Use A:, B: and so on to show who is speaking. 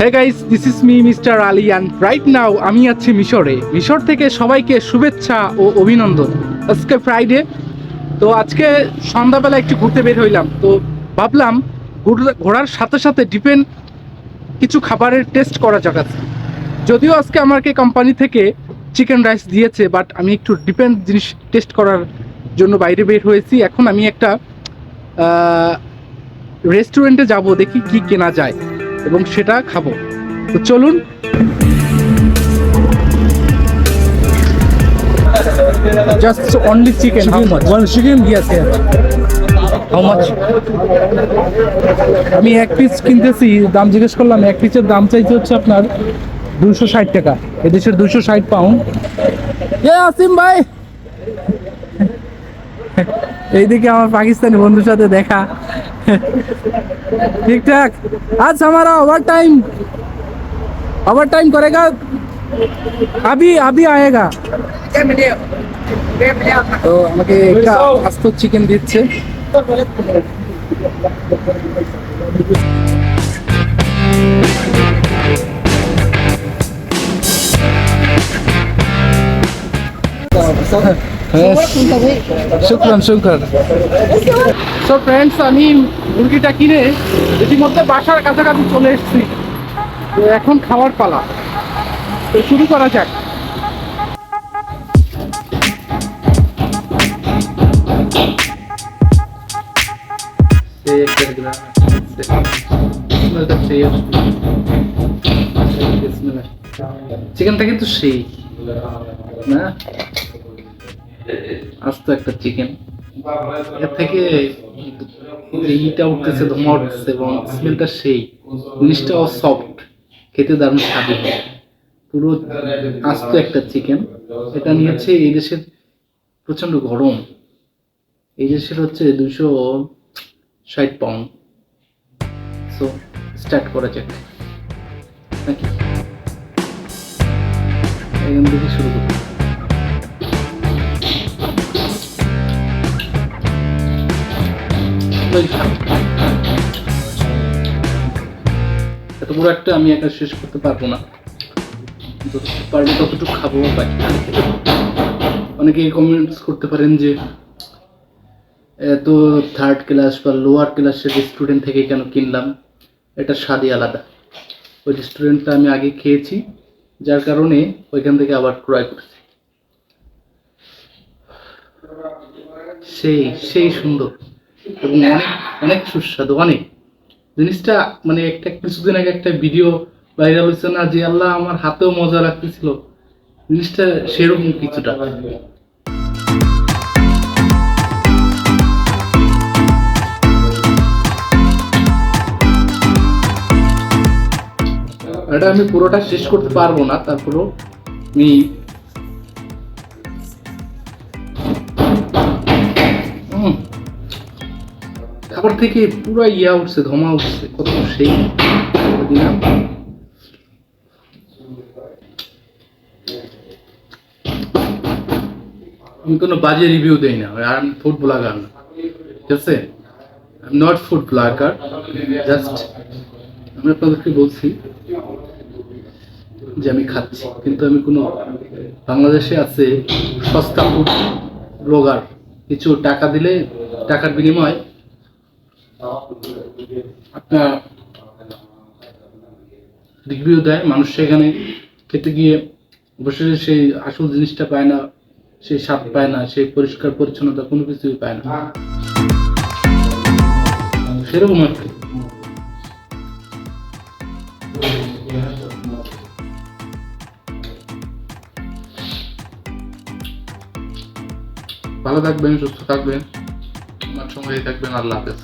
A: Hey guys, this is me Mr. Ali and right now আমি আছি মিশরে। মিশর থেকে সবাইকে শুভেচ্ছা ও অভিনন্দন। আজকে ফ্রাইডে, তো আজকে সন্ধ্যাবেলা একটু ঘুরতে বের হইলাম। তো ভাবলাম ঘোরার সাথে সাথে ডিপেন্ড কিছু খাবারের টেস্ট করা যাক আছে। যদিও আজকে আমাকে কোম্পানি থেকে চিকেন রাইস দিয়েছে, বাট আমি একটু ডিপেন্ড জিনিস টেস্ট করার জন্য বাইরে বের হয়েছি। এখন আমি একটা রেস্টুরেন্টে যাব, দেখি কি কেনা যায় এবং সেটা খাবো। তো চলুন। Just only chicken. How much? One chicken? Yes, yes. How much? আমি এক পিস কিনতেছি, দাম জিজ্ঞেস করলাম। এক পিসের দাম চাইছে হচ্ছে আপনার 260 টাকা, এদেশের 260 পাউন্ড। আসিম ভাই, এইদিকে আমার পাকিস্তানি বন্ধুর সাথে দেখা। ঠিকঠাক। আজ हमारा ओवर टाइम करेगा, अभी आएगा। তো আমাকে একটা আস্ত চিকেন দিচ্ছে। শুক্রান শুক্রান। সো ফ্রেন্ডস, আমি মুরগিটা কিনে ইতিমধ্যে বাসার কাছাকাছি চলে এসেছি। তো এখন খাওয়ার পালা, তো শুরু করা যাক। চিকেনটা কিন্তু সেই না, আস্ত একটা চিকেন। এর থেকে এইটা উঠতেছে, ধোঁয়া উঠতেছে এবং স্মেলটা সেই। জিনিসটাও সফট, খেতে দারুণ স্বাদ। পুরো আস্ত একটা চিকেন। এটা নিয়েছে এই দেশের, প্রচন্ড গরম। এই দেশের হচ্ছে 260 পাউন্ড। সো স্টার্ট করা যাক নাকি, এখান থেকে শুরু করি। এত বড় একটা আমি একা শেষ করতে পারবো না, পারবো ততটুকু খাবো। অনেকে কমেন্টস করতে পারেন যে এত থার্ড ক্লাস বা লোয়ার ক্লাসের রেস্টুরেন্ট থেকে কেন কিনলাম। এটা স্বাদই আলাদা। ওই রেস্টুরেন্টটা আমি আগে খেয়েছি, যার কারণে ওইখান থেকে আবার ক্রয় করেছি। সেই সেই সুন্দর এবং অনেক অনেক সুস্বাদু। অনেক জিনিসটা মানে একটা কিছুদিন আগে একটা ভিডিও ভাইরাল হয়েছে না, যে আল্লাহ আমার হাতেও মজা লাগতেছিল, জিনিসটা সেরকম কিছুটা। এটা আমি পুরোটা শেষ করতে পারবো না, তারপরও আমি খাবার থেকে পুরো ইয়া উঠছে, ধোঁয়া উঠছে, কত সেই দিলাম। আমি কোনো বাজে রিভিউ দেই না, আর আমি ফুড ব্লগার না, ঠিক আছে? I am not food blogger. Just আমি আপনাদেরকে বলছি যে আমি খাচ্ছি, কিন্তু আমি কোনো, বাংলাদেশে আছে সস্তা ফুড ব্লগার, কিছু টাকা দিলে টাকার বিনিময়ে আপনার রিভিউ দেয়, মানুষ সেখানে খেতে গিয়ে অবশ্যই সেই আসল জিনিসটা পায় না, সেই স্বাদ পায় না, সেই পরিষ্কার পরিচ্ছন্নতা কোনো কিছুই পায় না, সেরকম আর কি। ভালো থাকবেন, সুস্থ থাকবেন, আমার সঙ্গেই থাকবেন। আল্লাহ হাফেজ।